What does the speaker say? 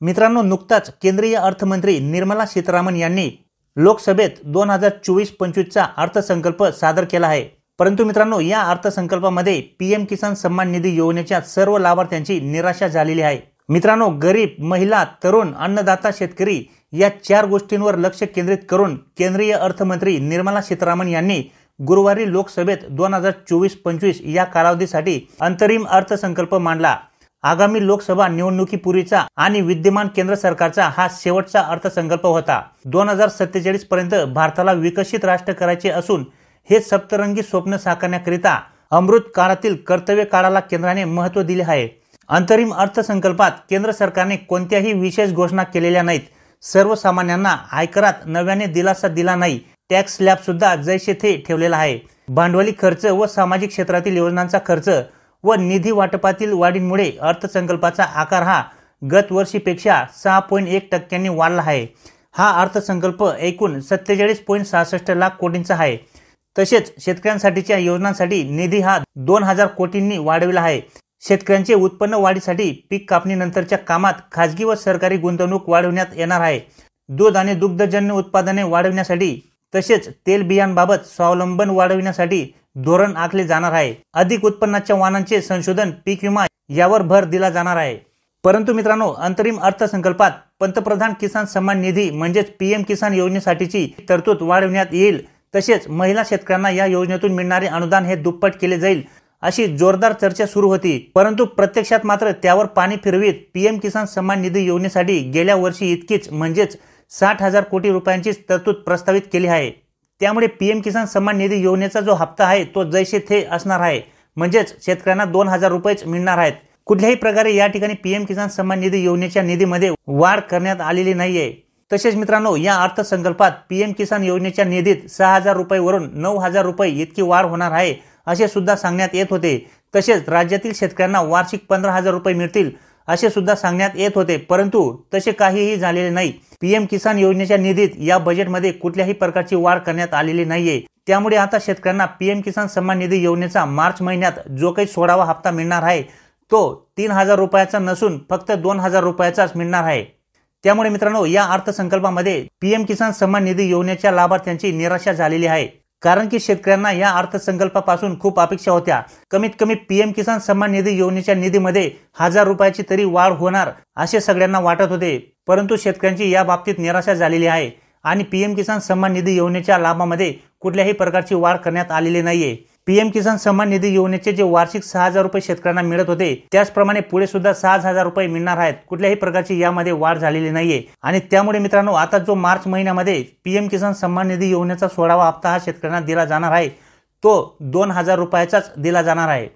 मित्रांनो, नुकताच केंद्रीय अर्थमंत्री निर्मला सीतारामन यांनी लोकसभेत 2024-25चा अर्थसंकल्प सादर केला आहे। परंतु मित्रांनो, या अर्थसंकल्पामध्ये पीएम किसान सन्मान निधी योजनेच्या सर्व लाभार्थ्यांची निराशा झालेली आहे। मित्रांनो, गरीब, महिला, तरुण, अन्नदाता, शेतकरी या 4 गोष्टींवर लक्ष केंद्रित करून केंद्रीय अर्थमंत्री निर्मला सीतारामन यांनी गुरुवारी लोकसभेत 2024-25 या कालावधीसाठी अंतरिम अर्थसंकल्प मांडला। आगामी लोकसभा निवडणुकीपूर्वीचा आणि विद्यमान केंद्र सरकारचा हा शेवटचा अर्थसंकल्प होता। 2047 पर्यंत भारताला विकसित राष्ट्र करायचे असून हे सप्तरंगी स्वप्न साकारण्याकरिता अमृत काळातील कर्तव्य काळाला केंद्राने महत्त्व दिले आहे। अंतरिम अर्थसंकल्पात केंद्र सरकारने कोणत्याही विशेष घोषणा केलेल्या नाहीत। सर्वसामान्यांना आयकरात नव्याने दिलासा दिला नाही। टॅक्स स्लॅब सुद्धा जैसे थे ठेवलेला आहे। भांडवली खर्च व सामाजिक क्षेत्रातील योजनांचा खर्च व निधी वाटपातील वाढीमुळे अर्थसंकल्पाचा आकार हा गत वर्षीपेक्षा 6.1% वाढला आहे। हा अर्थसंकल्प एकूण 47.66 लाख कोटींचा आहे। तसेच शेतकऱ्यांसाठीच्या योजनांसाठी निधी हा 2000 कोटींनी वाढविला आहे। शेतकऱ्यांचे उत्पन्न वाढीसाठी पीक कापणीनंतरच्या कामात खाजगी व सरकारी गुंतवणूक वाढवण्यात येणार आहे। दूध आणि दुग्धजन्य उत्पादने वाढविण्यासाठी तसेच तेलबियांबाबत स्वावलंबन वाढविण्यासाठी धोरण आखले जाणार आहे। अधिक उत्पन्नाच्या वाहनांचे संशोधन, पीक विमा यावर भर दिला जाणार आहे। परंतु मित्रांनो, अंतरिम अर्थसंकल्पात पंतप्रधान किसान सन्मान निधी म्हणजेच पीएम किसान योजनेसाठीची तरतूद वाढवण्यात येईल। तसेच महिला शेतकऱ्यांना या योजनेतून मिळणारे अनुदान हे दुप्पट केले जाईल अशी जोरदार चर्चा सुरू होती। परंतु प्रत्यक्षात मात्र त्यावर पाणी फिरवीत पीएम किसान सन्मान निधी योजनेसाठी गेल्या वर्षी इतकीच म्हणजेच 60,000 कोटी रुपयांची तरतूद प्रस्तावित केली आहे। त्यामुळे पीएम किसान सन्मान निधी योजनेचा जो हप्ता आहे तो जैसे थे असणार आहे, म्हणजेच शेतकऱ्यांना 2000 रुपयेच मिळणार आहेत। कुठल्याही प्रकारे या ठिकाणी पीएम किसान सन्मान निधी योजनेच्या निधीमध्ये वाढ करण्यात आलेली नाहीये। तसेच मित्रांनो, या अर्थसंकल्पात पीएम किसान योजनेच्या निधीत 6000 रुपयेवरून 9000 रुपये इतकी वाढ होणार आहे असे सुद्धा सांगण्यात येत होते। तसेच राज्यातील शेतकऱ्यांना वार्षिक 15,000 रुपये मिळतील असे सुद्धा सांगण्यात येत होते, परंतु तसे काहीही झालेले नाही। पीएम किसान योजनेच्या निधीत या बजेटमध्ये कुठल्याही प्रकारची वाढ करण्यात आलेली नाहीये। त्यामुळे आता शेतकऱ्यांना पीएम किसान सन्मान निधी योजनेचा मार्च महिन्यात जो काही 16वा हप्ता मिळणार आहे तो 3000 रुपयाचा नसून फक्त 2000 रुपयाचाच मिळणार आहे। त्यामुळे मित्रांनो, या अर्थसंकल्पामध्ये पीएम किसान सन्मान निधी योजनेच्या लाभार्थ्यांची निराशा झालेली आहे। कारण की शेतकऱ्यांना या अर्थसंकल्पापासून खूप अपेक्षा होत्या। कमीत कमी पीएम किसान सन्मान निधी योजनेच्या निधीमध्ये 1000 रुपयाची तरी वाढ होणार असे सगळ्यांना वाटत होते, परंतु शेतकऱ्यांची या बाबतीत निराशा झालेली आहे आणि पीएम किसान सन्मान निधी योजनेच्या लाभामध्ये कुठल्याही प्रकारची वाढ करण्यात आलेली नाहीये। पीएम किसान सन्मान निधी योजनेचे जे वार्षिक 6000 रुपये शेतकऱ्यांना मिळत होते त्याचप्रमाणे पुढे सुद्धा 6000 रुपये मिळणार आहेत। कुठल्याही प्रकारची यामध्ये वाढ झालेली नाहीये आणि त्यामुळे मित्रांनो, आता जो मार्च महिन्यामध्ये पीएम किसान सन्मान निधी योजनेचा 16वा हप्ता हा शेतकऱ्यांना दिला जाणार आहे तो 2000 रुपयाचाच दिला जाणार आहे।